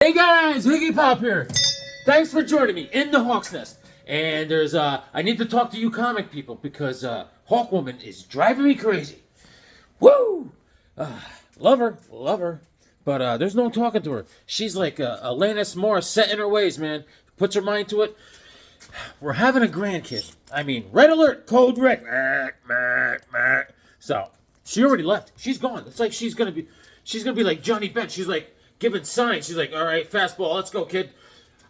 Hey guys, Higgy Pop here. Thanks for joining me in the Hawk's Nest. And there's I need to talk to you comic people because Hawk Woman is driving me crazy. Woo! Love her. But there's no talking to her. She's like Alanis Morissette in her ways, man. Puts her mind to it. We're having a grandkid. I mean, red alert, code red. So she already left. She's gone. It's like she's gonna be like Johnny Bench. She's like giving signs. She's like, all right, fastball, let's go, kid.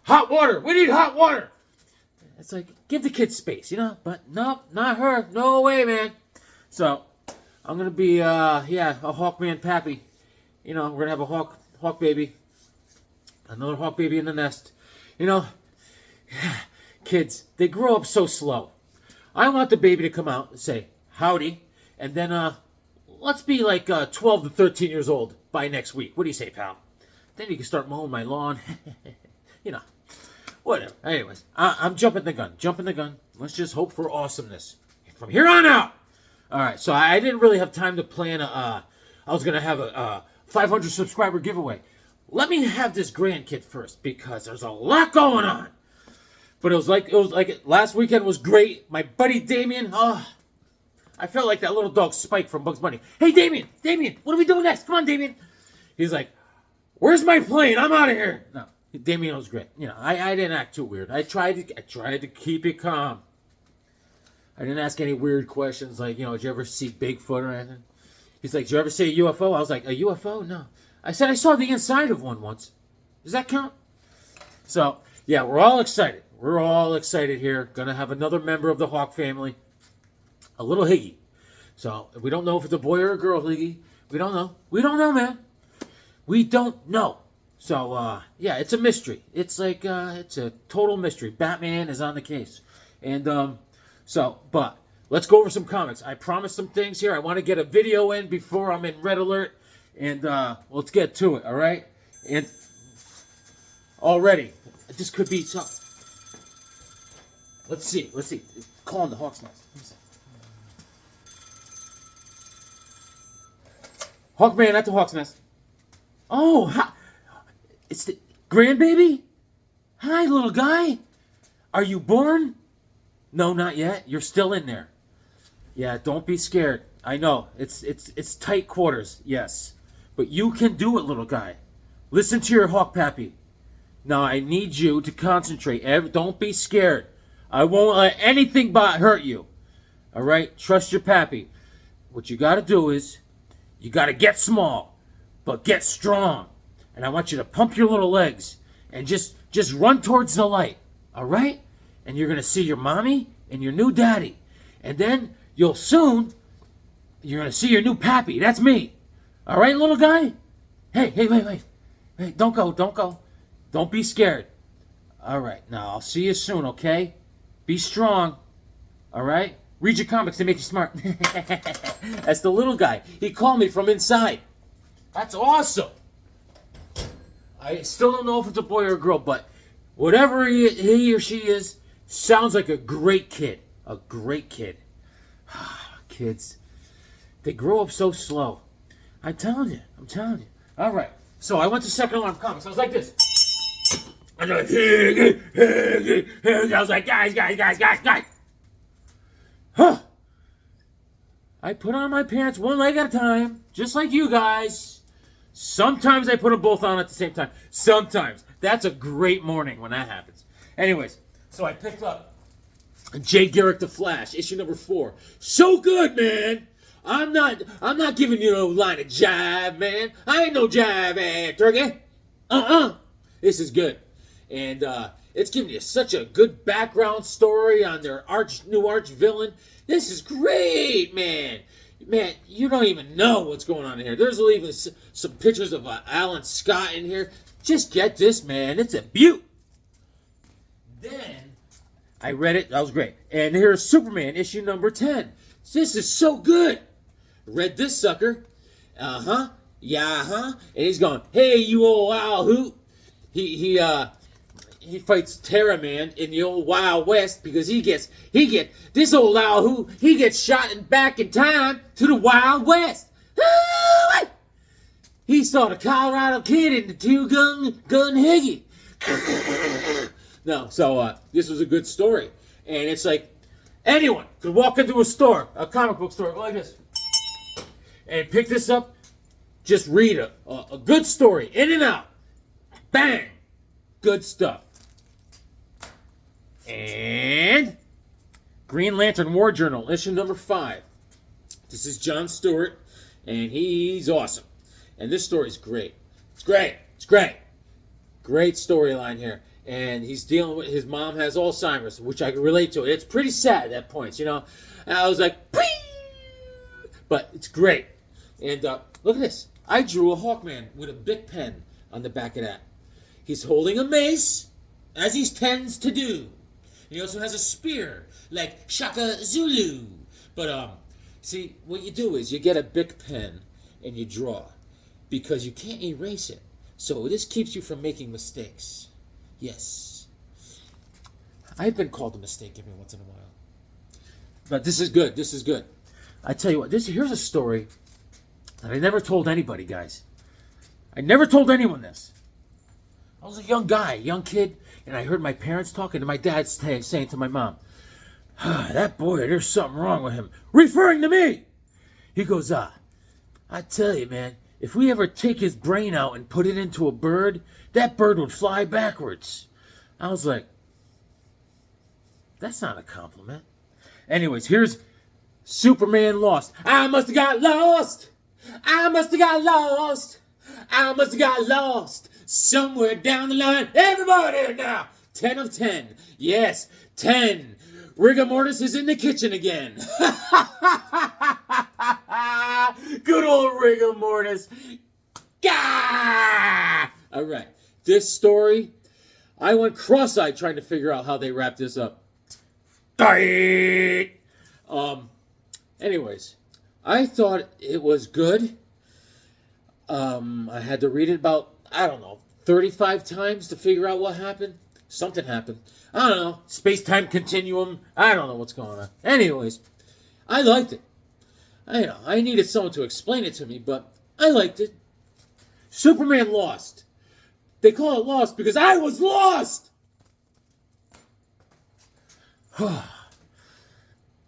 Hot water. We need hot water. It's like, give the kid space, you know? But no, not her. No way, man. So I'm gonna be a Hawkman pappy. You know, we're gonna have a hawk baby. Another hawk baby in the nest. You know, kids, they grow up so slow. I want the baby to come out and say, howdy, and then let's be like 12 to 13 years old by next week. What do you say, pal? Then you can start mowing my lawn. You know, whatever. Anyways, I'm jumping the gun. Let's just hope for awesomeness from here on out. All right, so I didn't really have time to plan I was going to have a 500 subscriber giveaway. Let me have this grandkid first because there's a lot going on. But it was like last weekend was great. My buddy Damien, I felt like that little dog Spike from Bugs Bunny. Hey, Damien, what are we doing next? Come on, Damien. He's like, where's my plane? I'm out of here. No, Damien was great. You know, I didn't act too weird. I tried to keep it calm. I didn't ask any weird questions like, you know, did you ever see Bigfoot or anything? He's like, did you ever see a UFO? I was like, a UFO? No. I said I saw the inside of one once. Does that count? So, yeah, we're all excited. We're all excited here. Gonna have another member of the Hawk family. A little Higgy. So, we don't know if it's a boy or a girl, Higgy. We don't know. We don't know, man. We don't know. So, yeah, it's a mystery. It's like, it's a total mystery. Batman is on the case. And, but let's go over some comics. I promised some things here. I want to get a video in before I'm in red alert. And, let's get to it, all right? And already, this could be something. Let's see. Calling the Hawk's Nest. Hawkman at the Hawk's Nest. Oh, it's the grandbaby? Hi, little guy. Are you born? No, not yet. You're still in there. Yeah, don't be scared. I know, it's tight quarters, yes. But you can do it, little guy. Listen to your Hawk Pappy. Now, I need you to concentrate. Don't be scared. I won't let anything but hurt you. All right? Trust your pappy. What you got to do is, you got to get small, but get strong. And I want you to pump your little legs and just run towards the light. All right? And you're going to see your mommy and your new daddy. And then you're going to see your new pappy. That's me. All right, little guy? Hey, wait. Hey, don't go. Don't be scared. All right, now I'll see you soon, okay? Be strong, all right? Read your comics to make you smart. That's the little guy. He called me from inside. That's awesome. I still don't know if it's a boy or a girl, but whatever he or she is, sounds like a great kid. A great kid. Kids, they grow up so slow. I'm telling you. All right, so I went to Second Alarm Comics. I was like this. I was like, guys. Huh. I put on my pants one leg at a time, just like you guys. Sometimes I put them both on at the same time. Sometimes. That's a great morning when that happens. Anyways, so I picked up Jay Garrick the Flash, issue number 4. So good, man. I'm not giving you no line of jive, man. I ain't no jive, turkey. This is good. And it's giving you such a good background story on their new arch villain. This is great, man. Man, you don't even know what's going on in here. There's even some pictures of Alan Scott in here. Just get this, man. It's a beaut. Then I read it. That was great. And here's Superman, issue number 10. This is so good. Read this sucker. Yeah, And he's going, hey, you old owl hoot. He fights Terra Man in the old Wild West because he gets this old owl he gets shot back in time to the Wild West. he saw the Colorado kid in the two-gun higgy. No, so this was a good story. And it's like, anyone could walk into a store, a comic book store, go like this, and pick this up, just read a good story, in and out. Bang! Good stuff. And Green Lantern War Journal, issue number 5. This is John Stewart, and he's awesome. And this story's great. It's great. It's great. Great storyline here. And he's dealing with, his mom has Alzheimer's, which I can relate to. It's pretty sad at points, you know. And I was like, Pee! But it's great. And look at this. I drew a Hawkman with a Bic pen on the back of that. He's holding a mace, as he tends to do. He also has a spear, like Shaka Zulu. But, see, what you do is you get a Bic pen and you draw. Because you can't erase it. So this keeps you from making mistakes. Yes. I've been called a mistake every once in a while. But this is good. This is good. I tell you what, here's a story that I never told anybody, guys. I never told anyone this. I was a young guy, young kid, and I heard my parents talking, and my dad saying to my mom, that boy, there's something wrong with him. Referring to me. He goes, I tell you, man, if we ever take his brain out and put it into a bird, that bird would fly backwards. I was like, that's not a compliment. Anyways, here's Superman Lost. I must have got lost. I must have got lost. I must have got lost. Somewhere down the line. Everybody now. 10 of 10. Yes, 10. Rigor Mortis is in the kitchen again. Good old Rigor Mortis. Gah! All right. This story, I went cross-eyed trying to figure out how they wrap this up. Anyways, I thought it was good. I had to read it about, 35 times to figure out what happened. Something happened. I don't know. Space-time continuum. I don't know what's going on. Anyways, I liked it. I needed someone to explain it to me, but I liked it. Superman Lost. They call it Lost because I was lost!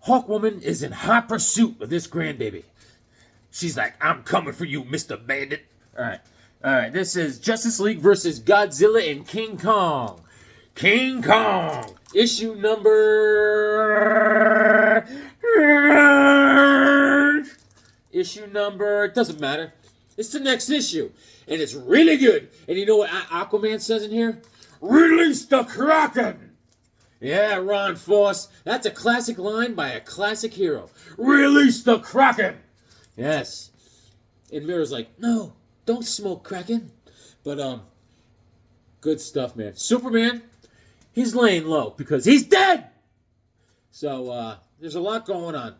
Hawkwoman is in hot pursuit of this grandbaby. She's like, I'm coming for you, Mr. Bandit. All right, this is Justice League versus Godzilla and King Kong. King Kong, issue number... it doesn't matter. It's the next issue, and it's really good. And you know what Aquaman says in here? Release the Kraken! Yeah, Ron Foss. That's a classic line by a classic hero. Release the Kraken! Yes. And Mira's like, no, don't smoke Kraken. But, good stuff, man. Superman, he's laying low because he's dead! So, there's a lot going on.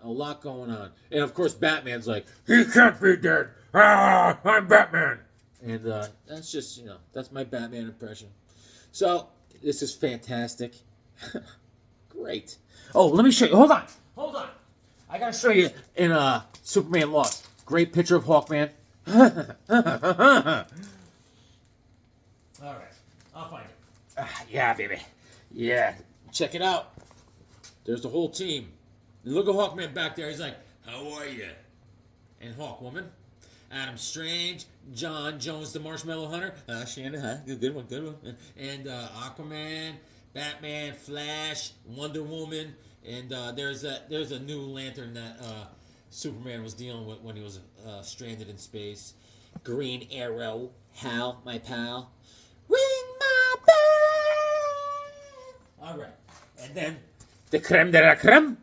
And, of course, Batman's like, he can't be dead. I'm Batman. And that's just, that's my Batman impression. So, this is fantastic. Great. Oh, let me show you. Hold on. I got to show you in Superman Lost. Great picture of Hawkman. All right. I'll find it. Yeah, baby. Yeah. Check it out. There's the whole team. Look at Hawkman back there. He's like, how are you? And Hawkwoman. Adam Strange, John Jones, the Marshmallow Hunter, Shannon, good one. And Aquaman, Batman, Flash, Wonder Woman, and there's a new lantern that Superman was dealing with when he was stranded in space. Green Arrow, Hal, my pal. Ring my bell. All right, and then the creme de la creme,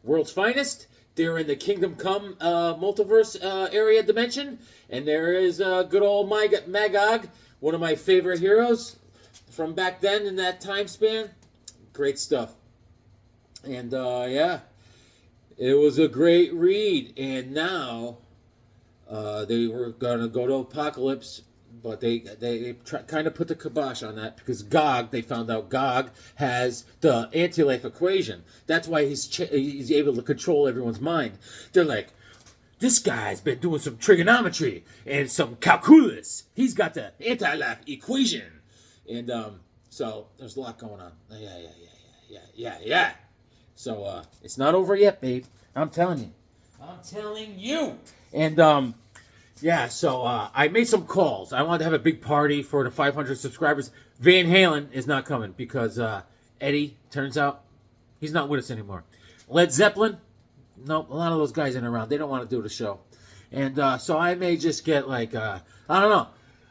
world's finest. They're in the Kingdom Come multiverse area dimension. And there is good old Magog, one of my favorite heroes from back then in that time span. Great stuff. And, yeah, it was a great read. And now they were going to go to Apocalypse, but they kind of put the kibosh on that because they found out Gog has the anti-life equation. That's why he's able to control everyone's mind. They're like, this guy's been doing some trigonometry and some calculus. He's got the anti-lock equation. And so there's a lot going on. Yeah. So it's not over yet, babe. I'm telling you. And yeah, so I made some calls. I wanted to have a big party for the 500 subscribers. Van Halen is not coming because Eddie, turns out, he's not with us anymore. Led Zeppelin, nope, a lot of those guys ain't around. They don't want to do the show. And so I may just get I don't know.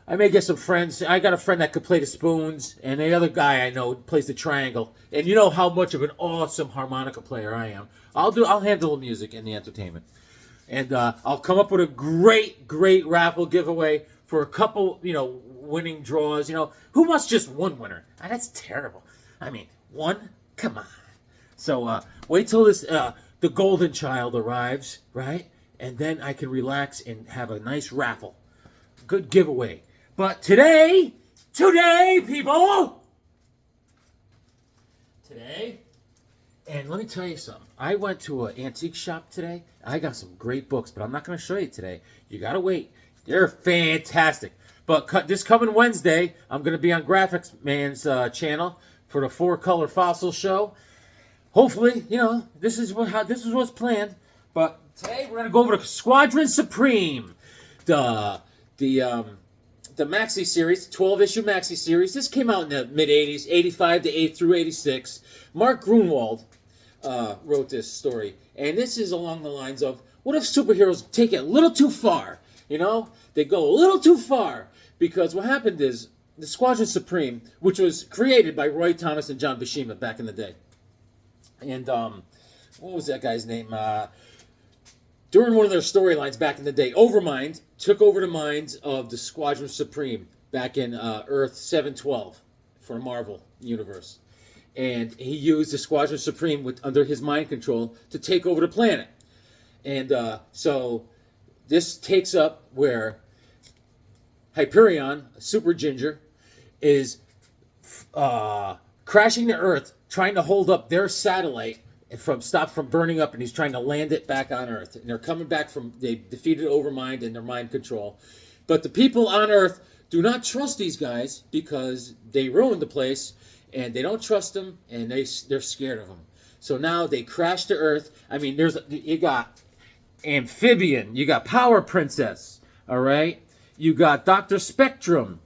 I may get some friends. I got a friend that could play the spoons, and the other guy I know plays the triangle. And you know how much of an awesome harmonica player I am. I'll handle the music and the entertainment. And I'll come up with a great raffle giveaway for a couple, winning draws. Who wants just one winner? That's terrible. I mean, one? Come on. So wait till the golden child arrives, right? And then I can relax and have a nice raffle. Good giveaway. But today, people, and let me tell you something. I went to an antique shop today. I got some great books, but I'm not going to show you today. You got to wait. They're fantastic. But this coming Wednesday, I'm going to be on Graphics Man's channel for the 4-Color Fossil Show. Hopefully, this is what's planned. But today we're going to go over to Squadron Supreme, the maxi series, 12-issue maxi series. This came out in the mid-'80s, 85 to 8 through 86. Mark Grunwald wrote this story, and this is along the lines of, what if superheroes take it a little too far? They go a little too far, because what happened is the Squadron Supreme, which was created by Roy Thomas and John Buscema back in the day, and what was that guy's name? During one of their storylines back in the day, Overmind took over the minds of the Squadron Supreme back in Earth 712 for Marvel Universe. And he used the Squadron Supreme under his mind control to take over the planet. And so this takes up where Hyperion, Super Ginger, is crashing the Earth, trying to hold up their satellite stop from burning up, and he's trying to land it back on Earth. And they're coming back they defeated Overmind and their mind control. But the people on Earth do not trust these guys because they ruined the place, and they don't trust them, and they're scared of them. So now they crash to Earth. I mean, you got Amphibian, you got Power Princess, all right? You got Dr. Spectrum.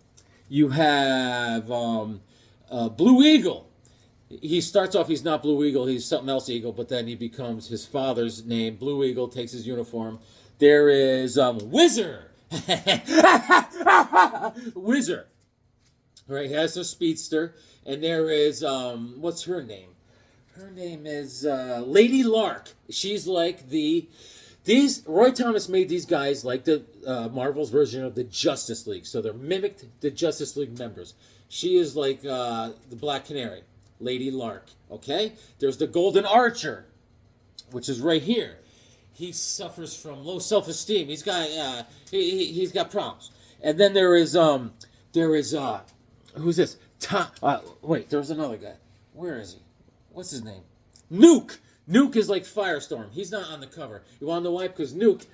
You have Blue Eagle. He starts off, he's not Blue Eagle, he's something else Eagle, but then he becomes his father's name. Blue Eagle takes his uniform. There is Whizzer. Whizzer. Right, he has a speedster. And there is, what's her name? Her name is Lady Lark. She's like Roy Thomas made these guys like the Marvel's version of the Justice League. So they're mimicked the Justice League members. She is like the Black Canary. Lady Lark, okay? There's the Golden Archer, which is right here. He suffers from low self-esteem. He's got he's got problems. And then there is who's this? Wait, there's another guy. Where is he? What's his name? Nuke. Nuke is like Firestorm. He's not on the cover. You want to know why? Because Nuke.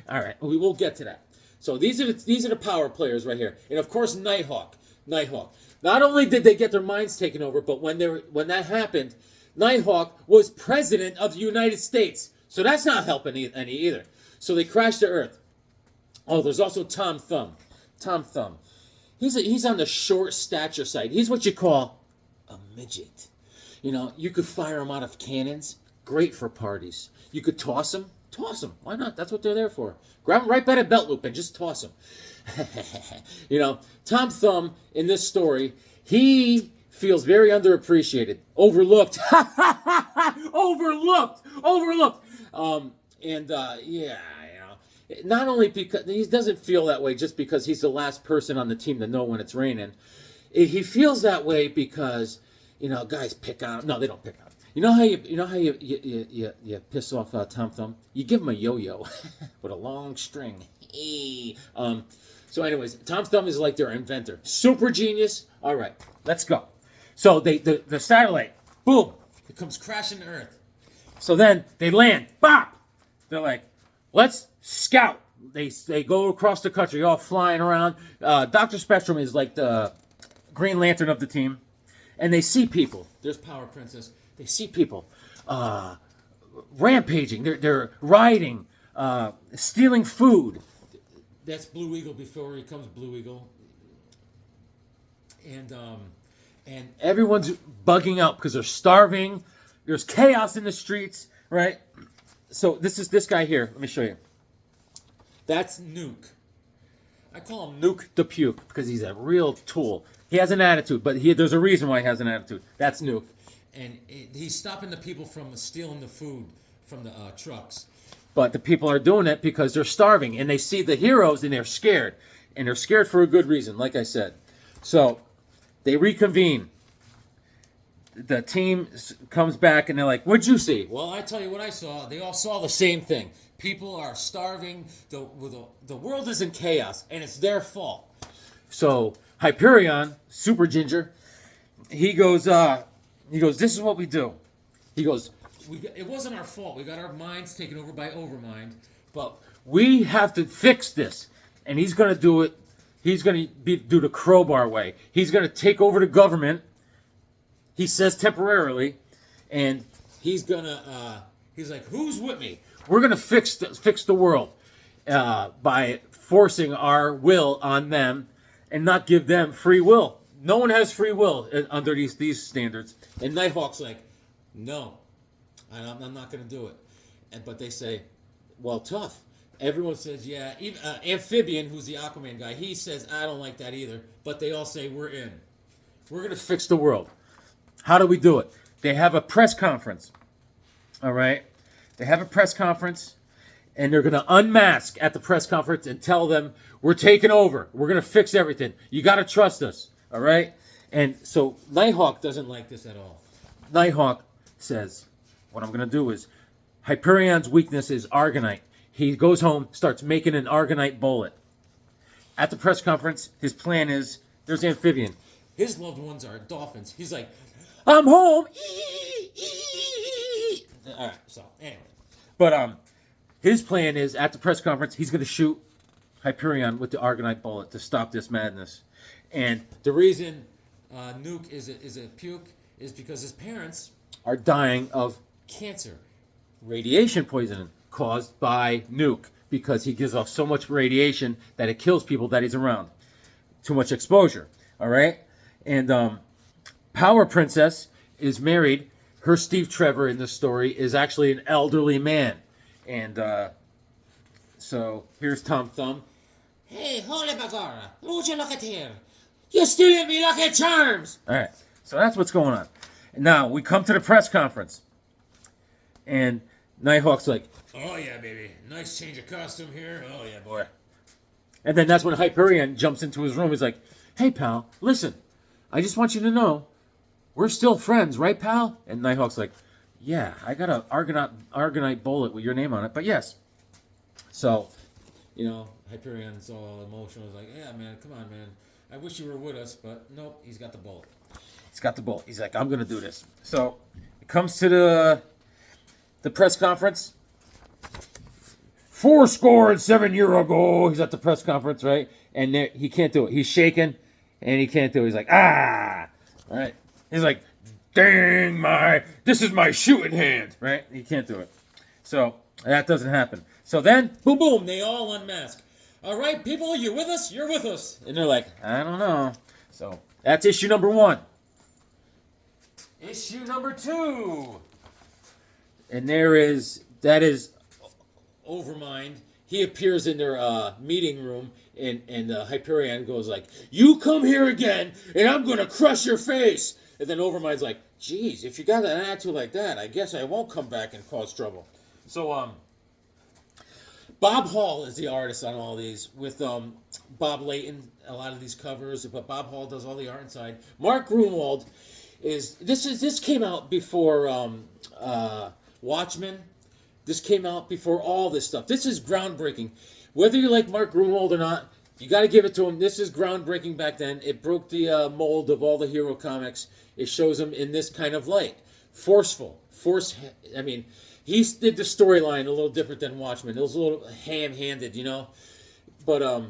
All right, we will get to that. So these are the power players right here, and of course Nighthawk. Not only did they get their minds taken over, but when that happened, Nighthawk was president of the United States. So that's not helping any either. So they crashed to Earth. Oh, there's also Tom Thumb. He's on the short stature side. He's what you call a midget. You could fire him out of cannons. Great for parties. You could toss him. Why not? That's what they're there for. Grab him right by the belt loop and just toss him. Tom Thumb in this story, he feels very underappreciated, overlooked. Not only because he doesn't feel that way just because he's the last person on the team to know when it's raining. He feels that way because guys pick on him. No, they don't pick on him. You know how you piss off Tom Thumb? You give him a yo-yo with a long string. So anyways, Tom Thumb is like their inventor. Super genius. All right, let's go. So the satellite, boom, it comes crashing to Earth. So then they land. Bop! They're like, let's scout. They go across the country, all flying around. Dr. Spectrum is like the Green Lantern of the team, and they see people. There's Power Princess. They see people rampaging. They're rioting, stealing food. That's Blue Eagle before he becomes Blue Eagle, and everyone's bugging out because they're starving. There's chaos in the streets, right? So this is this guy here. Let me show you. That's Nuke. I call him Nuke the Puke because he's a real tool. He has an attitude, but there's a reason why he has an attitude. That's Nuke. And he's stopping the people from stealing the food from the trucks. But the people are doing it because they're starving, and they see the heroes, and they're scared. And they're scared for a good reason, like I said. So they reconvene. The team comes back, and they're like, what'd you see? Well, I tell you what I saw. They all saw the same thing. People are starving. The world is in chaos, and it's their fault. So Hyperion, Super Ginger, he goes, this is what we do. He goes, it wasn't our fault. We got our minds taken over by Overmind, but we have to fix this. And he's going to do it. He's going to do the crowbar way. He's going to take over the government. He says temporarily, and he's like, who's with me? We're going to fix the world by forcing our will on them and not give them free will. No one has free will under these standards. And Nighthawk's like, no, I'm not going to do it. But they say, well, tough. Everyone says, yeah. Even, Amphibian, who's the Aquaman guy, he says, I don't like that either. But they all say, we're in. We're going to fix the world. How do we do it? They have a press conference. All right? They have a press conference, and they're going to unmask at the press conference and tell them, we're taking over. We're going to fix everything. You got to trust us. All right? And so Nighthawk doesn't like this at all. Nighthawk says, what I'm going to do is, Hyperion's weakness is Argonite. He goes home, starts making an Argonite bullet. At the press conference, his plan is, there's Amphibian. His loved ones are dolphins. He's like, I'm home. All right, so anyway. But his plan is, at the press conference, he's going to shoot Hyperion with the Argonite bullet to stop this madness. And the reason Nuke is a puke is because his parents are dying of cancer. Radiation poisoning caused by Nuke because he gives off so much radiation that it kills people that he's around. Too much exposure, all right? And Power Princess is married. Her Steve Trevor in this story is actually an elderly man. And so here's Tom Thumb. Hey, holy bagara, won't you look at here? You're stealing me lucky charms. All right, so that's what's going on. Now we come to the press conference. And Nighthawk's like, oh yeah, baby. Nice change of costume here. Oh yeah, boy. And then that's when Hyperion jumps into his room. He's like, hey, pal, listen. I just want you to know, we're still friends, right, pal? And Nighthawk's like, yeah, I got an Argonite bullet with your name on it, but yes. So, Hyperion's all emotional. He's like, yeah, man, come on, man. I wish you were with us, but nope, he's got the bullet. He's got the bullet. He's like, I'm going to do this. So, it comes to the press conference. 7 years ago, he's at the press conference, right? And he can't do it. He's shaking, and he can't do it. He's like, all right? He's like, dang, this is my shooting hand, right? He can't do it. So that doesn't happen. So then, boom, boom, they all unmask. All right, people, you with us? You're with us. And they're like, I don't know. So that's issue number 1. Issue number 2. And that is Overmind. He appears in their meeting room, and Hyperion goes like, you come here again, and I'm going to crush your face. And then Overmind's like, geez, if you got an attitude like that, I guess I won't come back and cause trouble. So, Bob Hall is the artist on all these, with Bob Layton, a lot of these covers, but Bob Hall does all the art inside. Mark Grunwald this came out before Watchmen. This came out before all this stuff. This is groundbreaking. Whether you like Mark Grunwald or not, you got to give it to him. This is groundbreaking back then. It broke the mold of all the hero comics. It shows them in this kind of light. Forceful. he did the storyline a little different than Watchmen. It was a little ham-handed, but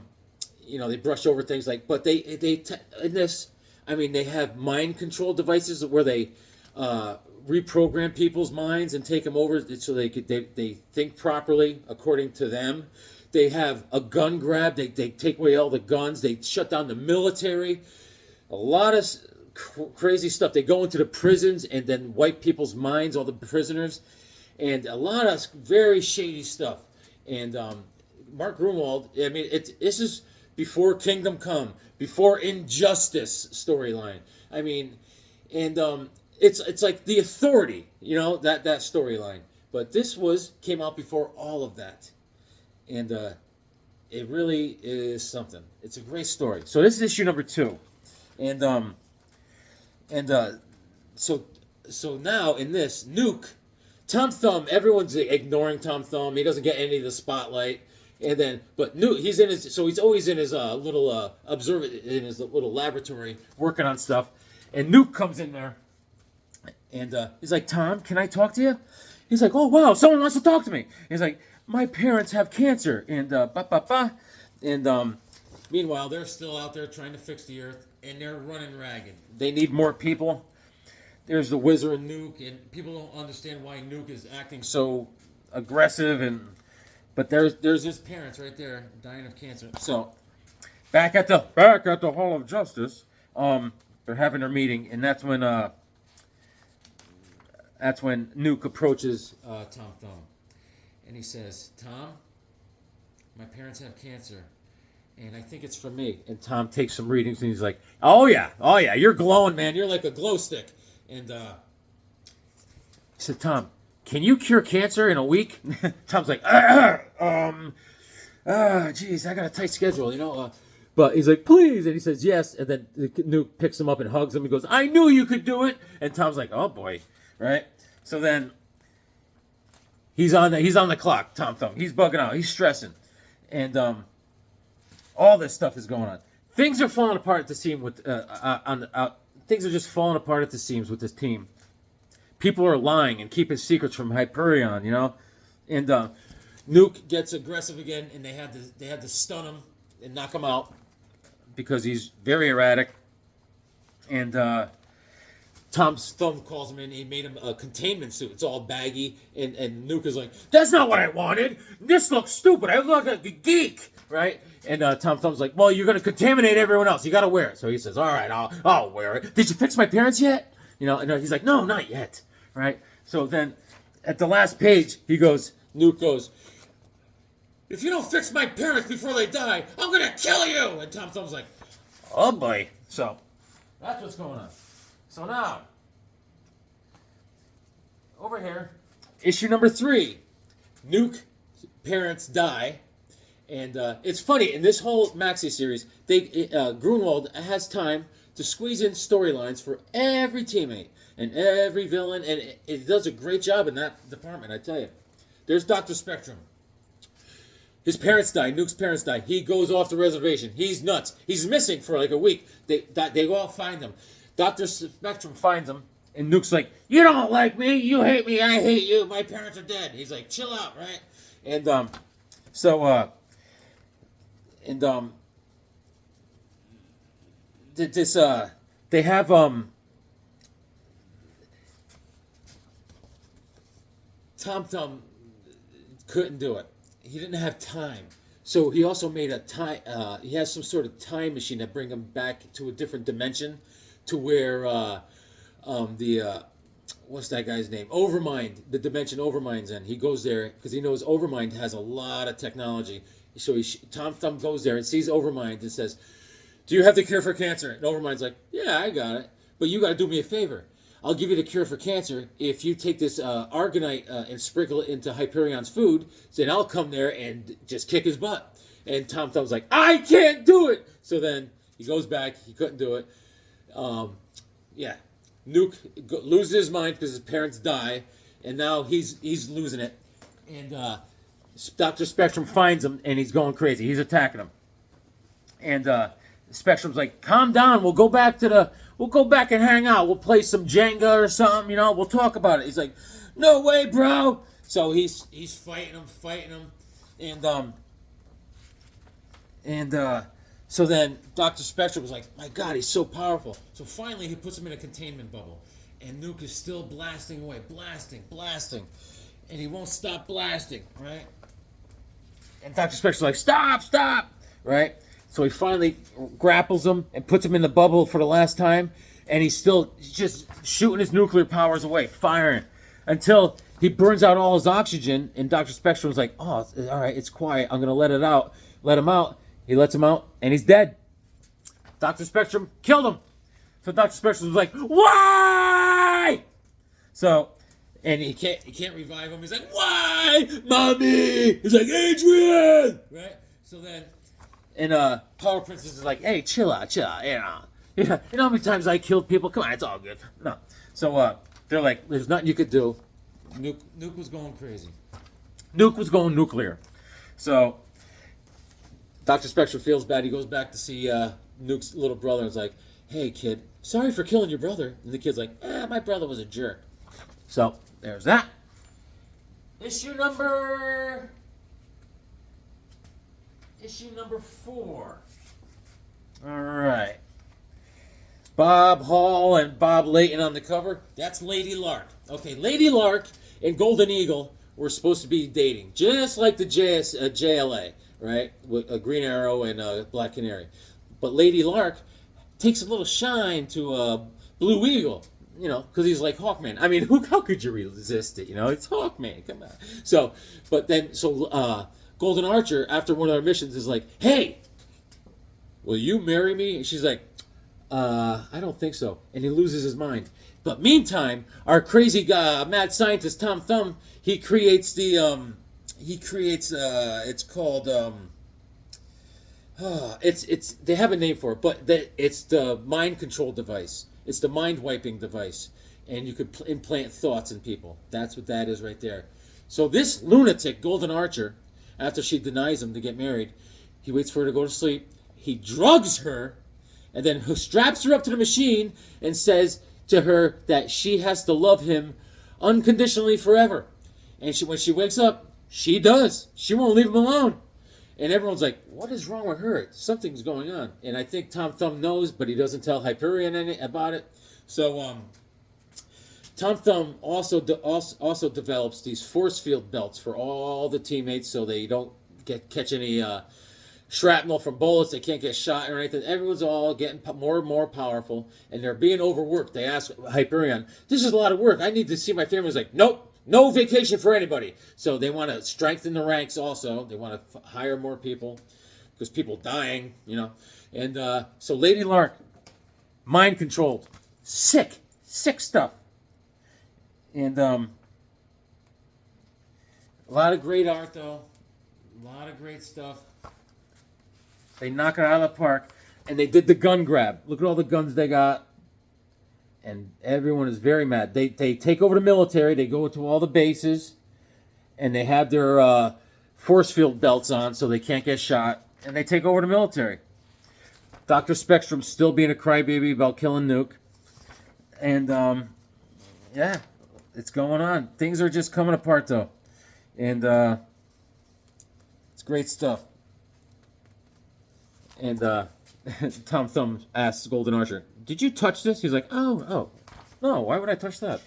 they brush over things like. But they in this, I mean, they have mind control devices where they reprogram people's minds and take them over so they think properly according to them. They have a gun grab. They take away all the guns. They shut down the military. A lot of crazy stuff. They go into the prisons and then wipe people's minds, all the prisoners, and a lot of very shady stuff. And Mark Grunwald, I mean, this is before Kingdom Come, before Injustice storyline. I mean, and it's like The Authority, that storyline. But this came out before all of that, and it really is something. It's a great story. So this is issue number 2, and so now in this Nuke, Tom Thumb, everyone's ignoring Tom Thumb. He doesn't get any of the spotlight. And then, but Nuke, he's always in his little in his little laboratory working on stuff. And Nuke comes in there, and he's like, "Tom, can I talk to you?" He's like, "Oh wow, someone wants to talk to me." He's like, "My parents have cancer," and And meanwhile, they're still out there trying to fix the Earth, and they're running ragged. They need more people. There's the Wizard and Nuke, and people don't understand why Nuke is acting so aggressive, but there's his parents right there dying of cancer. So back at the Hall of Justice, they're having their meeting, and that's when Nuke approaches Tom Thumb, and he says, "Tom, my parents have cancer, and I think it's for me." And Tom takes some readings, and he's like, "Oh yeah, you're glowing, man. You're like a glow stick." And he said, "Tom, can you cure cancer in a week?" Tom's like, geez, I got a tight schedule, But he's like, "Please," and he says, "Yes." And then Nuke picks him up and hugs him. He goes, "I knew you could do it." And Tom's like, "Oh boy," right? So then he's on the clock. Tom Thumb, he's bugging out. He's stressing, and all this stuff is going on. Things are falling apart at the seam with things are just falling apart at the seams with this team. People are lying and keeping secrets from Hyperion, And Nuke gets aggressive again, and they had to stun him and knock him out because he's very erratic. And Tom's Thumb calls him in. He made him a containment suit. It's all baggy, and Nuke is like, "That's not what I wanted. This looks stupid. I look like a geek, right?" And Tom Thumb's like, "Well, you're going to contaminate everyone else. You got to wear it." So he says, "All right, I'll wear it. Did you fix my parents yet?" And he's like, "No, not yet." Right? So then at the last page, Nuke goes, "If you don't fix my parents before they die, I'm going to kill you." And Tom Thumb's like, "Oh boy." So that's what's going on. So now, over here, issue number 3, Nuke parents die. And it's funny, in this whole maxi series, Grunwald has time to squeeze in storylines for every teammate and every villain, and it does a great job in that department, I tell you. There's Dr. Spectrum. His parents die. Nuke's parents die. He goes off the reservation. He's nuts. He's missing for like a week. They all find him. Dr. Spectrum finds him, and Nuke's like, "You don't like me. You hate me. I hate you. My parents are dead." He's like, "Chill out, right?" And they have Tom Thumb couldn't do it. He didn't have time. So he also made he has some sort of time machine that bring him back to a different dimension, to where what's that guy's name? Overmind, the dimension Overmind's in. He goes there because he knows Overmind has a lot of technology. So Tom Thumb goes there and sees Overmind and says, "Do you have the cure for cancer?" And Overmind's like, "Yeah, I got it. But you got to do me a favor. I'll give you the cure for cancer if you take this Argonite and sprinkle it into Hyperion's food. Then I'll come there and just kick his butt." And Tom Thumb's like, "I can't do it." So then he goes back. He couldn't do it. Nuke loses his mind because his parents die, and now he's losing it. And Dr. Spectrum finds him, and he's going crazy. He's attacking him. And Spectrum's like, "Calm down. We'll go back and hang out. We'll play some Jenga or something. We'll talk about it." He's like, "No way, bro." So he's fighting him, and so then Dr. Spectrum was like, my God, he's so powerful. So finally he puts him in a containment bubble, and Nuke is still blasting away, blasting, and he won't stop blasting, right? And Dr. Spectrum's like, stop, right? So he finally grapples him and puts him in the bubble for the last time, and he's still just shooting his nuclear powers away, firing, until he burns out all his oxygen, and Dr. Spectrum's like, oh, all right, it's quiet. I'm going to let him out. He lets him out, and he's dead. Dr. Spectrum killed him. So Dr. Spectrum was like, why? So, and he can't revive him. He's like, why, mommy? He's like, Adrian, right? So then, and Power Princess is like, hey, chill out, you know. You know how many times I killed people? Come on, it's all good. No. So they're like, there's nothing you could do. Nuke was going crazy. Nuke was going nuclear. So Dr. Spectrum feels bad. He goes back to see Nuke's little brother and is like, hey, kid, sorry for killing your brother. And the kid's like, my brother was a jerk. So there's that. Issue number 4. All right. Bob Hall and Bob Layton on the cover. That's Lady Lark. Okay, Lady Lark and Golden Eagle were supposed to be dating, just like the JLA, right? With a Green Arrow and Black Canary. But Lady Lark takes a little shine to Blue Eagle, you know, because he's like Hawkman. I mean, how could you resist it? You know, it's Hawkman. Come on. So Golden Archer, after one of our missions, is like, hey, will you marry me? And she's like, I don't think so. And he loses his mind. But meantime, our crazy mad scientist Tom Thumb, he creates it's called they have a name for it, but it's the mind control device. It's the mind wiping device, and you could implant thoughts in people. That's what that is right there. So this lunatic Golden Archer, after she denies him to get married, he waits for her to go to sleep. He drugs her, and then straps her up to the machine and says to her that she has to love him unconditionally forever. And when she wakes up, she does. She won't leave him alone. And everyone's like, what is wrong with her? Something's going on. And I think Tom Thumb knows, but he doesn't tell Hyperion about it. So Tom Thumb also develops these force field belts for all the teammates so they don't catch any shrapnel from bullets. They can't get shot or anything. Everyone's all getting more and more powerful, and they're being overworked. They ask Hyperion, this is a lot of work. I need to see my family. He's like, nope. No vacation for anybody. So they want to strengthen the ranks also. They want to hire more people because people dying, you know. And so Lady Lark, mind controlled. Sick stuff. And a lot of great art, though. A lot of great stuff. They knock it out of the park. And they did the gun grab. Look at all the guns they got. And everyone is very mad. They take over the military. They go to all the bases. And they have their force field belts on so they can't get shot. And they take over the military. Dr. Spectrum still being a crybaby about killing Nuke. And, yeah, it's going on. Things are just coming apart, though. And it's great stuff. And Tom Thumb asks Golden Archer, did you touch this? He's like, oh, no, why would I touch that?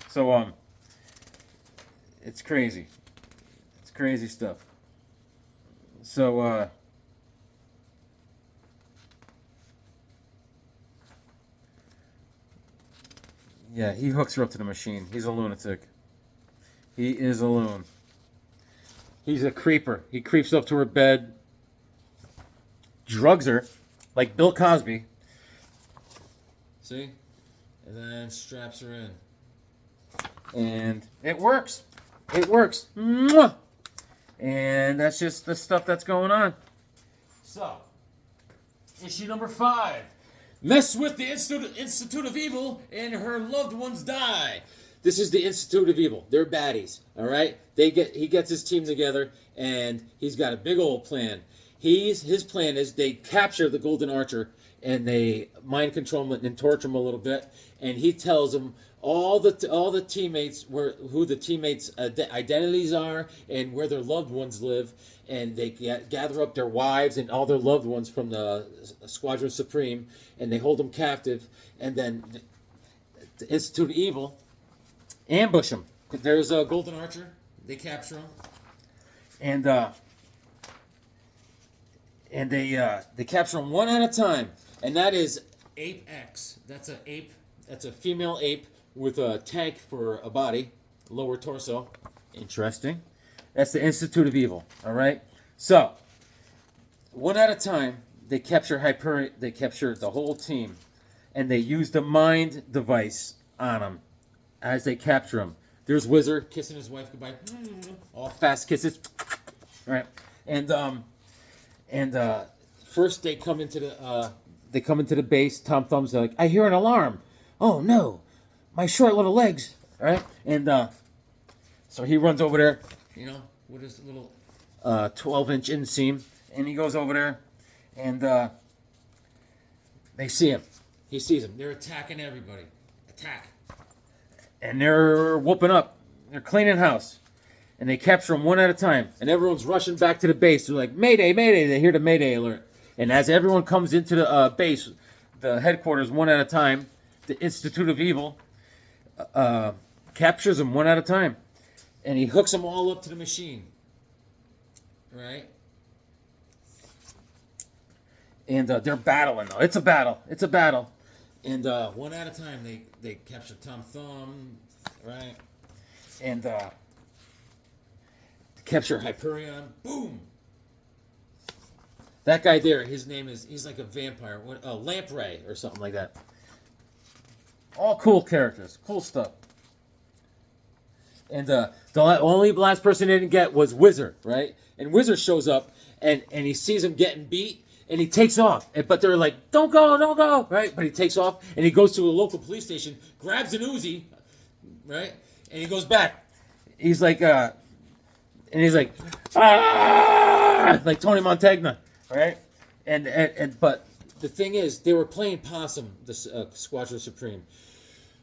So, it's crazy. It's crazy stuff. So, yeah, he hooks her up to the machine. He's a lunatic. He is a loon. He's a creeper. He creeps up to her bed, drugs her, like Bill Cosby. See? And then straps her in. And it works. It works. Mwah! And that's just the stuff that's going on. So, issue number 5. Mess with the Institute of Evil and her loved ones die. This is the Institute of Evil. They're baddies, all right? He gets his team together, and he's got a big old plan. His plan is they capture the Golden Archer and they mind control him and torture him a little bit. And he tells them all the teammates who the teammates' identities are and where their loved ones live, and they gather up their wives and all their loved ones from the Squadron Supreme, and they hold them captive, and then the Institute of Evil ambush them. There's a Golden Archer. They capture him, and they capture him one at a time, and that is Ape X. That's a ape. That's a female ape with a tank for a body, lower torso. Interesting. That's the Institute of Evil. All right. So one at a time, they capture Hyperion. They capture the whole team, and they use the mind device on them as they capture him. There's Wizard kissing his wife goodbye, all fast kisses, right? And first they come into the base. Tom Thumb's like, I hear an alarm. Oh no, my short little legs, right? And so he runs over there, with his little 12-inch inseam, and he goes over there, and they see him. He sees them. They're attacking everybody. Attack. And they're whooping up. They're cleaning house. And they capture them one at a time. And everyone's rushing back to the base. They're like, Mayday, Mayday. They hear the Mayday alert. And as everyone comes into the base, the headquarters one at a time, the Institute of Evil captures them one at a time. And he hooks them all up to the machine. Right? And they're battling, though. It's a battle. It's a battle. And one at a time, they capture Tom Thumb, right? And capture Hyperion. Boom! That guy there, his name is, he's like a vampire. Lamprey or something like that. All cool characters. Cool stuff. And the only last person they didn't get was Wizard, right? And Wizard shows up, and he sees him getting beat. And he takes off. But they're like, don't go, right? But he takes off, and he goes to a local police station, grabs an Uzi, right? And he goes back. He's like, ah! Like Tony Montana, right? But the thing is, they were playing possum, the Squadron Supreme.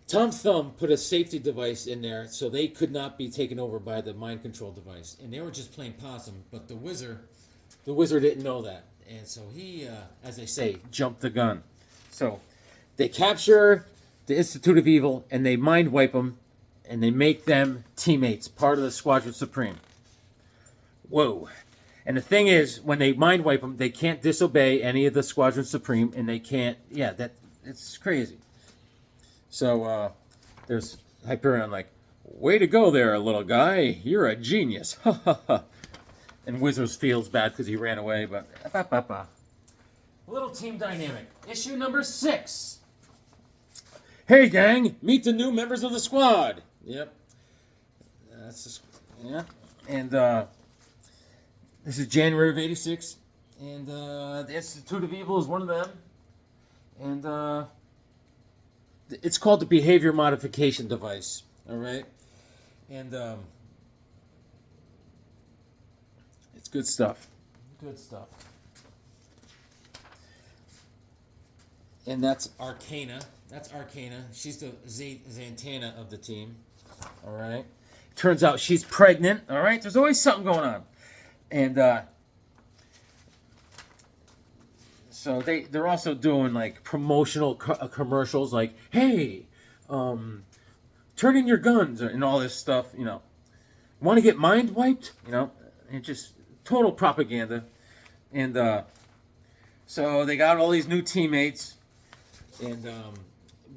Tom Thumb put a safety device in there so they could not be taken over by the mind control device. And they were just playing possum, but the wizard didn't know that. And so he, as they say, jumped the gun. So they capture the Institute of Evil, and they mind wipe them, and they make them teammates, part of the Squadron Supreme. Whoa. And the thing is, when they mind wipe them, they can't disobey any of the Squadron Supreme, and they can't, it's crazy. So there's Hyperion like, way to go there, little guy. You're a genius. Ha ha ha. And Wizards feels bad because he ran away, but... Little team dynamic. Issue number 6. Hey, gang, meet the new members of the squad. Yep. Yeah. And this is January of 86. And the Institute of Evil is one of them. And it's called the Behavior Modification Device. All right? And... it's good stuff. Good stuff. And that's Arcana. She's the Zatanna of the team. All right. Turns out she's pregnant. All right. There's always something going on. And so they're also doing like promotional commercials like, hey, turn in your guns and all this stuff, Want to get mind wiped? And just total propaganda. And so they got all these new teammates. And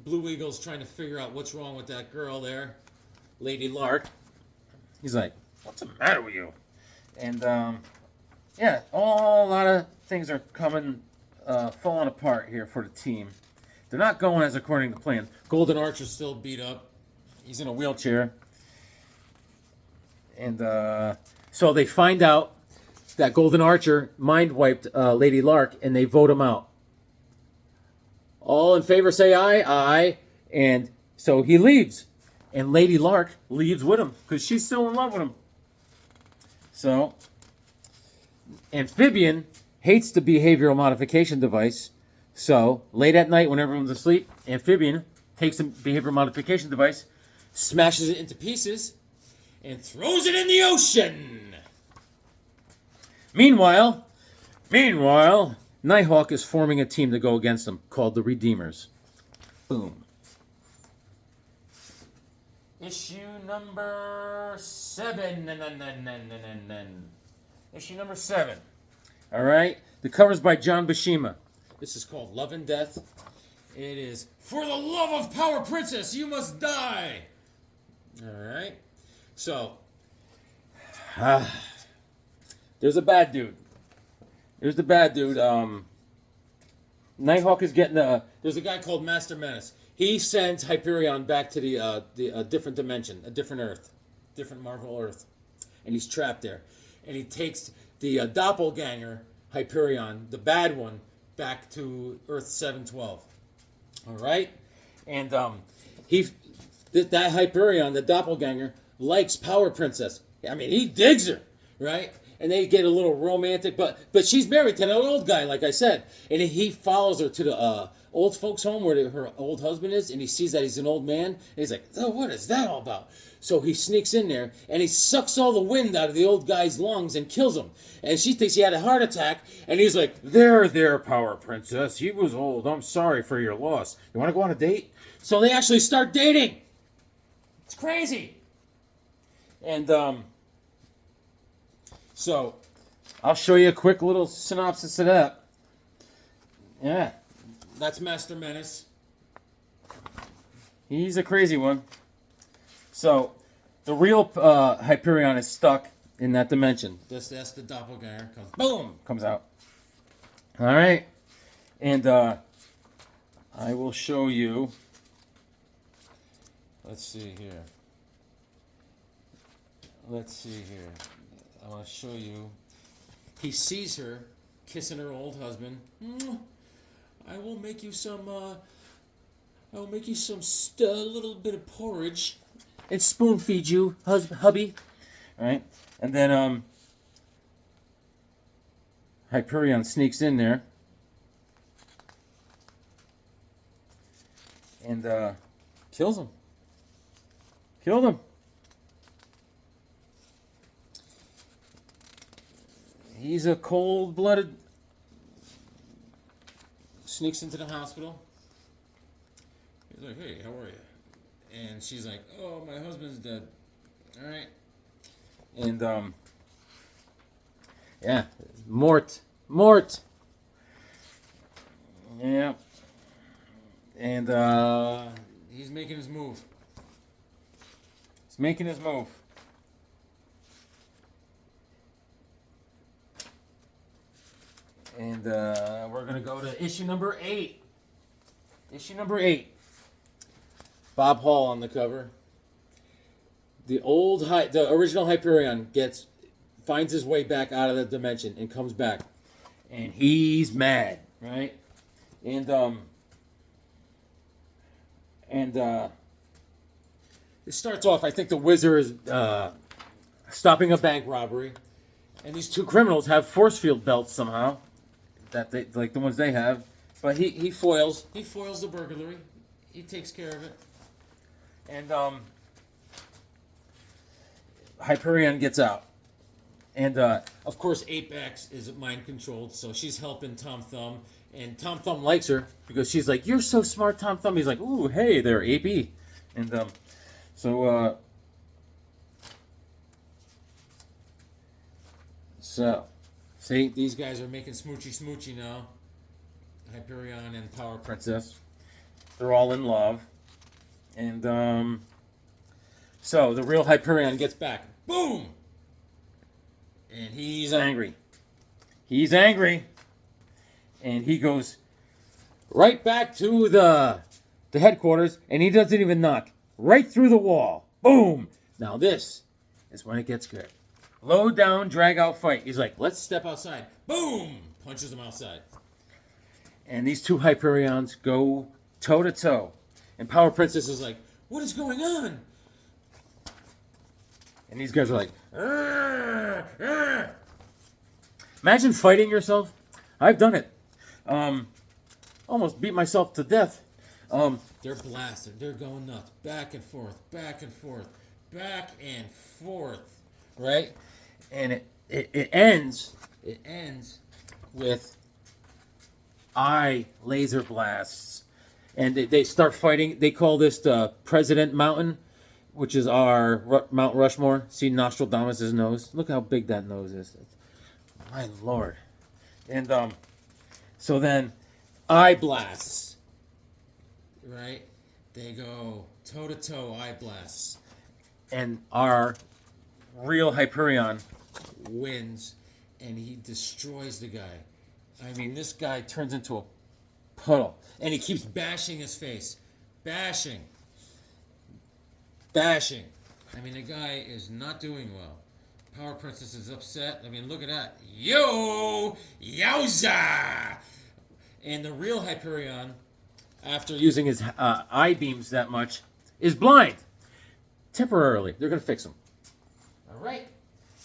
Blue Eagle's trying to figure out what's wrong with that girl there, Lady Lark. He's like, what's the matter with you? And a lot of things are falling apart here for the team. They're not going as according to plan. Golden Archer's still beat up. He's in a wheelchair. And so they find out that Golden Archer mind wiped Lady Lark, and they vote him out. All in favor say aye, aye. And so he leaves. And Lady Lark leaves with him because she's still in love with him. So, Amphibian hates the behavioral modification device. So, late at night when everyone's asleep, Amphibian takes a behavior modification device, smashes it into pieces, and throws it in the ocean. Meanwhile, Nighthawk is forming a team to go against them called the Redeemers. Boom. Issue number 7. Issue number 7. All right. The cover's by John Buscema. This is called Love and Death. It is, for the love of Power Princess, you must die. All right. So, there's a bad dude. There's the bad dude. Nighthawk is getting there's a guy called Master Menace. He sends Hyperion back to the different dimension, a different Earth, different Marvel Earth, and he's trapped there. And he takes the doppelganger Hyperion, the bad one, back to Earth 712. All right, and that Hyperion, the doppelganger, likes Power Princess. I mean, he digs her, right? And they get a little romantic, but she's married to an old guy, like I said, and he follows her to the old folks' home where her old husband is, and he sees that he's an old man, and he's like, oh, what is that all about? So he sneaks in there, and he sucks all the wind out of the old guy's lungs and kills him. And she thinks he had a heart attack, and he's like, there, Power Princess, he was old, I'm sorry for your loss. You want to go on a date? So they actually start dating. It's crazy. And, so, I'll show you a quick little synopsis of that. Yeah, that's Master Menace. He's a crazy one. So, the real Hyperion is stuck in that dimension. That's the doppelganger. Comes out. All right. And I will show you. Let's see here. I want to show you. He sees her kissing her old husband. I will make you some. Little bit of porridge, and spoon feed you, hubby. All right, and then Hyperion sneaks in there, and kills him. Killed him. He's a cold-blooded. Sneaks into the hospital. He's like, hey, how are you? And she's like, oh, my husband's dead. All right. And, yeah. Mort. Yeah. And, he's making his move. And we're going to go to issue number 8. Bob Hall on the cover. The original Hyperion finds his way back out of the dimension and comes back. And he's mad, right? And it starts off, I think the Wizard is stopping a bank robbery. And these two criminals have force field belts somehow. That they like the ones they have, but he foils the burglary. He takes care of it, and Hyperion gets out, and of course Apex is mind controlled, so she's helping Tom Thumb, and Tom Thumb likes her because she's like, "You're so smart, Tom Thumb." He's like, "Ooh, hey there, AP," and so see, these guys are making smoochy now. Hyperion and Power Princess. They're all in love. And, so the real Hyperion gets back. Boom! And he's angry. And he goes right back to the headquarters, and he doesn't even knock. Right through the wall. Boom! Now this is when it gets good. Low down, drag out fight. He's like, let's step outside. Boom! Punches him outside. And these two Hyperions go toe to toe. And Power Princess is like, what is going on? And these guys are like, arr, arr. Imagine fighting yourself. I've done it. almost beat myself to death. They're blasting. They're going nuts. Back and forth, back and forth, back and forth. Right? And it ends with eye laser blasts. And they start fighting. They call this the President Mountain, which is our Mount Rushmore. See Nostradamus' nose? Look how big that nose is. My Lord. And so then eye blasts. Right? They go toe-to-toe eye blasts. And our real Hyperion wins, and he destroys the guy. I mean, this guy turns into a puddle, and he keeps bashing his face. Bashing. I mean, the guy is not doing well. Power Princess is upset. I mean, look at that. Yo! Yowza! And the real Hyperion, after using his eye beams that much, is blind. Temporarily. They're going to fix him. All right.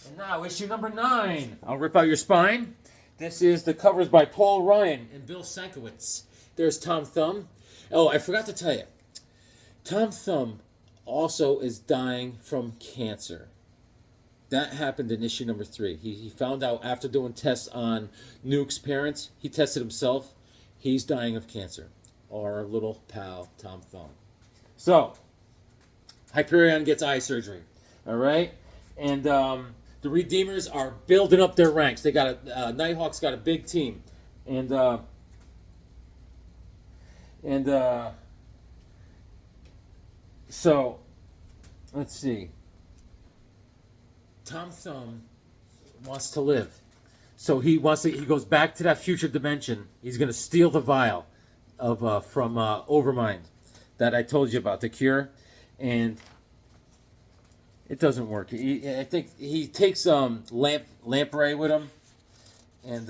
And now, issue number 9. I'll rip out your spine. This is the covers by Paul Ryan and Bill Sienkiewicz. There's Tom Thumb. Oh, I forgot to tell you. Tom Thumb also is dying from cancer. That happened in issue number 3. He found out after doing tests on Nuke's parents. He tested himself. He's dying of cancer. Our little pal, Tom Thumb. So, Hyperion gets eye surgery. All right? And the Redeemers are building up their ranks. They got Nighthawk's got a big team. And so, let's see. Tom Thumb wants to live. So he goes back to that future dimension. He's going to steal the vial of from Overmind that I told you about, the cure. And it doesn't work. I think he takes lamprey with him. And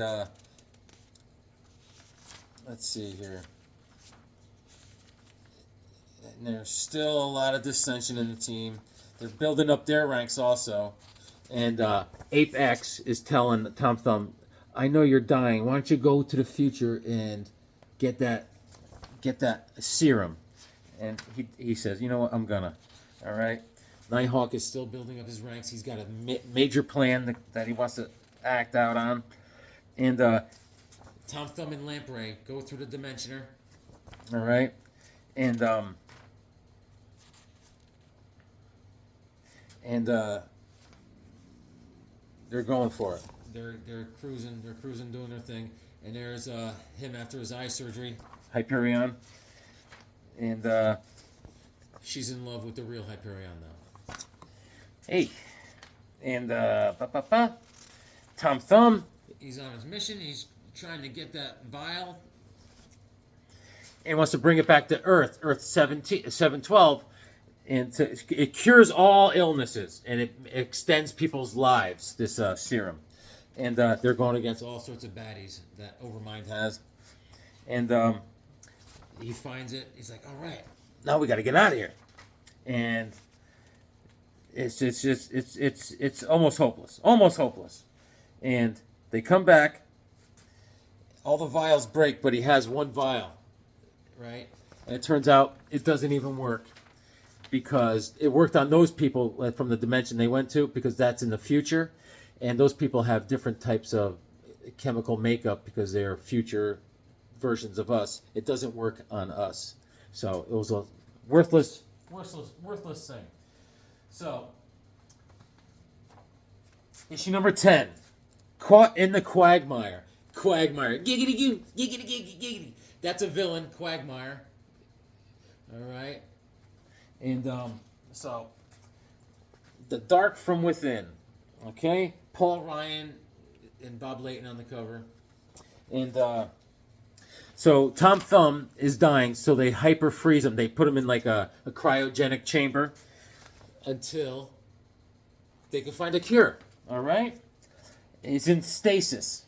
let's see here. And there's still a lot of dissension in the team. They're building up their ranks also. And Ape X is telling Tom Thumb, I know you're dying. Why don't you go to the future and get that serum? And he says, you know what, I'm gonna. All right. Nighthawk is still building up his ranks. He's got a major plan that he wants to act out on. And Tom Thumb and Lamprey go through the Dimensioner. All right. And they're going for it. They're cruising, doing their thing. And there's him after his eye surgery, Hyperion. And she's in love with the real Hyperion now. Hey. And Tom Thumb. He's on his mission. He's trying to get that vial. And wants to bring it back to Earth 712. And it cures all illnesses, and it extends people's lives, this serum. And they're going against all sorts of baddies that Overmind has. And he finds it. He's like, all right, now we got to get out of here. And it's almost hopeless. And they come back. All the vials break, but he has one vial, right? And it turns out it doesn't even work. Because it worked on those people from the dimension they went to, because that's in the future. And those people have different types of chemical makeup because they're future versions of us. It doesn't work on us. So it was a worthless thing. So, issue number 10. Caught in the Quagmire. Giggity goo, giggity. That's a villain, Quagmire. All right. And so, The Dark from Within, okay? Paul Ryan and Bob Layton on the cover. And so Tom Thumb is dying, so they hyper freeze him. They put him in like a cryogenic chamber until they can find a cure, all right? He's in stasis.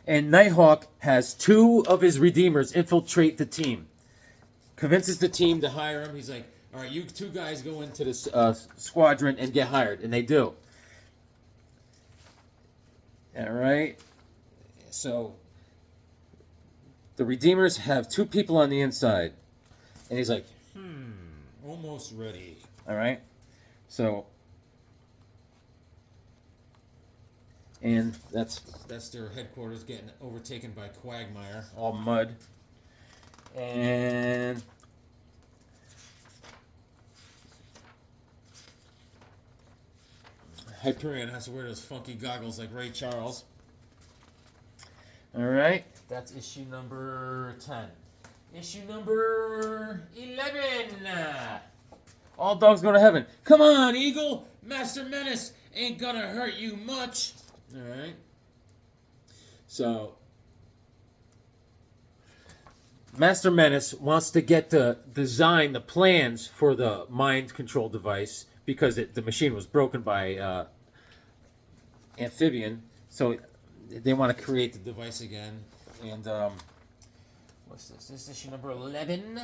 And Nighthawk has 2 of his Redeemers infiltrate the team. Convinces the team to hire him. He's like, all right, you 2 guys go into this squadron and get hired. And they do. All right. So the Redeemers have 2 people on the inside. And he's like, Almost ready. all right. So, and that's their headquarters getting overtaken by Quagmire. all mud. And Hyperion has to wear those funky goggles like Ray Charles. all right. That's issue number 10. Issue number 11. All dogs go to heaven. Come on, Eagle! Master Menace ain't gonna hurt you much. Alright. So, Master Menace wants to get the design, the plans for the mind control device because the machine was broken by Amphibian. So they want to create the device again. And what's this? This is issue number 11.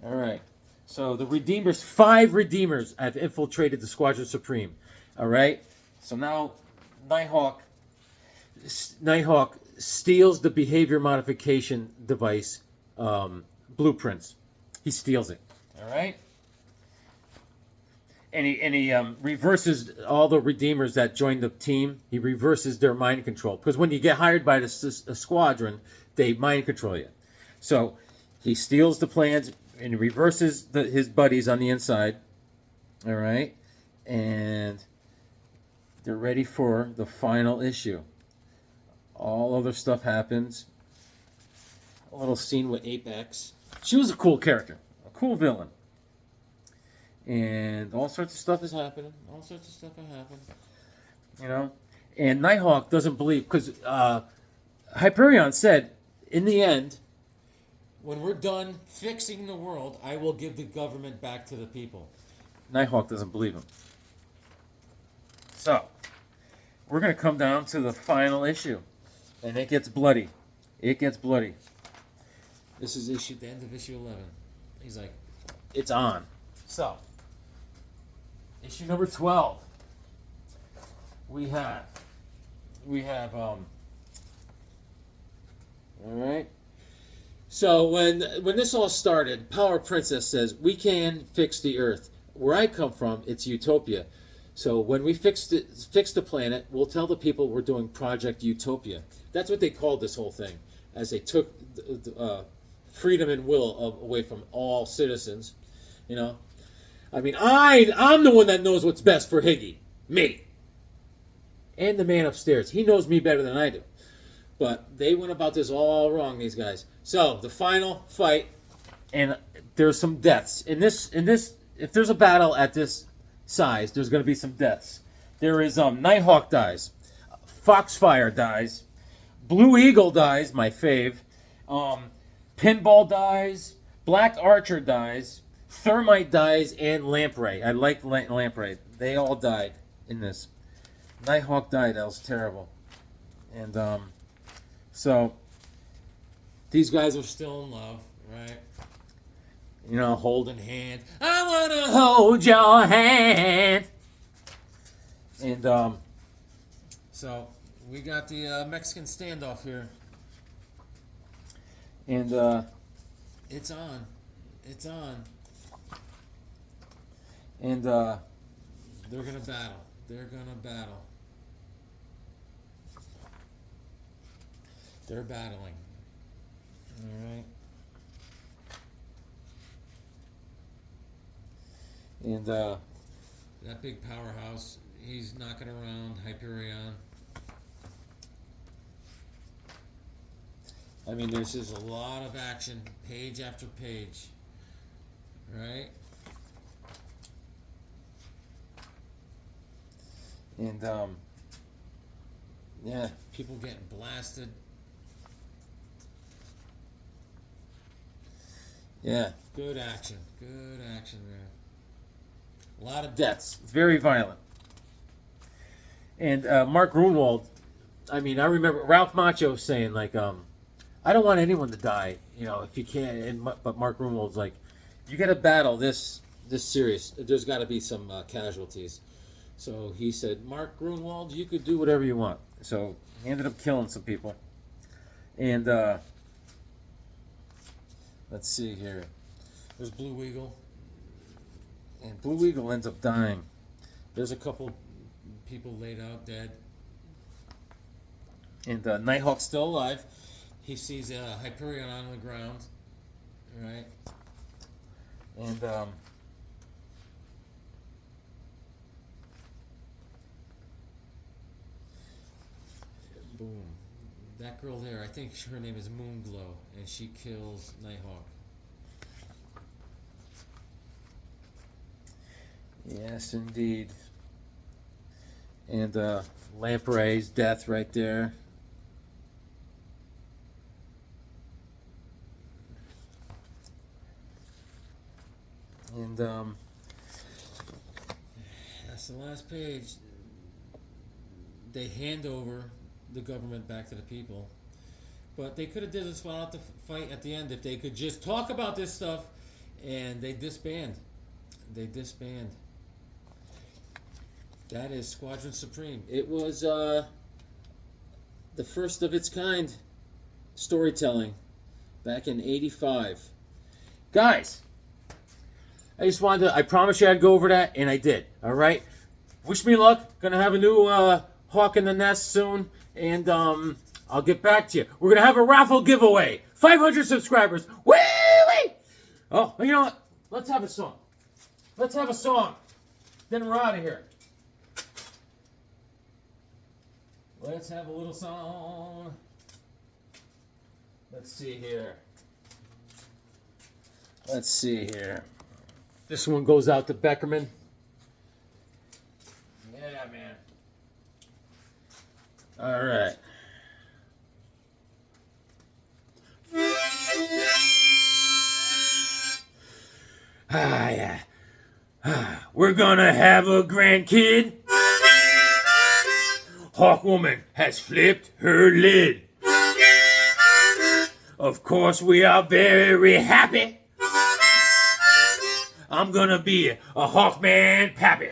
All right. So the Redeemers, 5 Redeemers have infiltrated the Squadron Supreme. All right. So now Nighthawk steals the behavior modification device blueprints. He steals it. All right. And he reverses all the Redeemers that joined the team. He reverses their mind control because when you get hired by the squadron, they mind control you. So he steals the plans and he reverses his buddies on the inside. All right, and they're ready for the final issue. All other stuff happens. A little scene with Apex. She was a cool character, a cool villain. And all sorts of stuff is happening. All sorts of stuff are happening. You know? And Nighthawk doesn't believe, because Hyperion said, in the end, when we're done fixing the world, I will give the government back to the people. Nighthawk doesn't believe him. So, we're going to come down to the final issue. And it gets bloody. It gets bloody. This is the end of issue 11. He's like, it's on. So, issue number 12. We have all right. So when this all started, Power Princess says, we can fix the Earth. Where I come from, it's Utopia. So when we fix the planet, we'll tell the people we're doing Project Utopia. That's what they called this whole thing, as they took freedom and will away from all citizens. You know, I mean, I'm the one that knows what's best for Higgy, me, and the man upstairs. He knows me better than I do. But they went about this all wrong, these guys. So the final fight, and there's some deaths in this. If there's a battle at this size, there's going to be some deaths. There is Nighthawk dies, Foxfire dies, Blue Eagle dies, my fave. Pinball dies, Black Archer dies, Thermite dies, and Lamprey. I like Lamprey. They all died in this. Nighthawk died. That was terrible. And so these guys are still in love, right? You know, holding hands. I want to hold your hand. And so we got the Mexican standoff here. And it's on. It's on. And they're gonna battle. They're gonna battle. They're battling. All right. And that big powerhouse, he's knocking around Hyperion. I mean, there's just a lot of action, page after page, right? And yeah, people getting blasted. Yeah, good action there. A lot of deaths. It's very violent. And Mark Grunwald, I mean, I remember Ralph Macchio saying, like, I don't want anyone to die, you know, if you can. But Mark Grunwald's like, you got to battle this serious. There's got to be some casualties. So he said, Mark Grunwald, you could do whatever you want. So he ended up killing some people. And Let's see here. There's Blue Eagle. And Blue Eagle ends up dying. There's a couple people laid out dead. And Nighthawk's still alive. He sees Hyperion on the ground. Right? And boom. That girl there, I think her name is Moonglow, and she kills Nighthawk. yes, indeed. And Lamprey's death right there. And That's the last page. They hand over the government back to the people. But they could have did this out the fight at the end if they could just talk about this stuff, and they disband. They disband. That is Squadron Supreme. It was the first of its kind storytelling back in '85. guys, I just wanted to, I promised you I'd go over that, and I did. All right? Wish me luck. Gonna have a new Hawk in the Nest soon, and I'll get back to you. We're gonna have a raffle giveaway. 500 subscribers. Woo-wee! Oh, you know what? Let's have a song. Let's have a song. Then we're out of here. Let's have a little song. Let's see here. Let's see here. This one goes out to Beckerman. Yeah, man. All right. Yeah. We're gonna have a grandkid. Hawkwoman has flipped her lid. Of course, we are very happy. I'm gonna be a Hawkman pappy.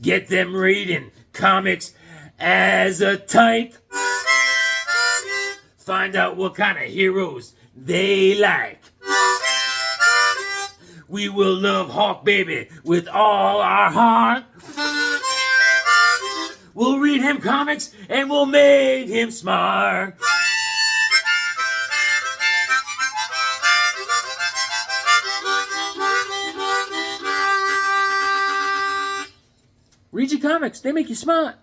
Get them reading comics as a type. Find out what kind of heroes they like. We will love Hawk Baby with all our heart. We'll read him comics and we'll make him smart. Read your comics, they make you smart.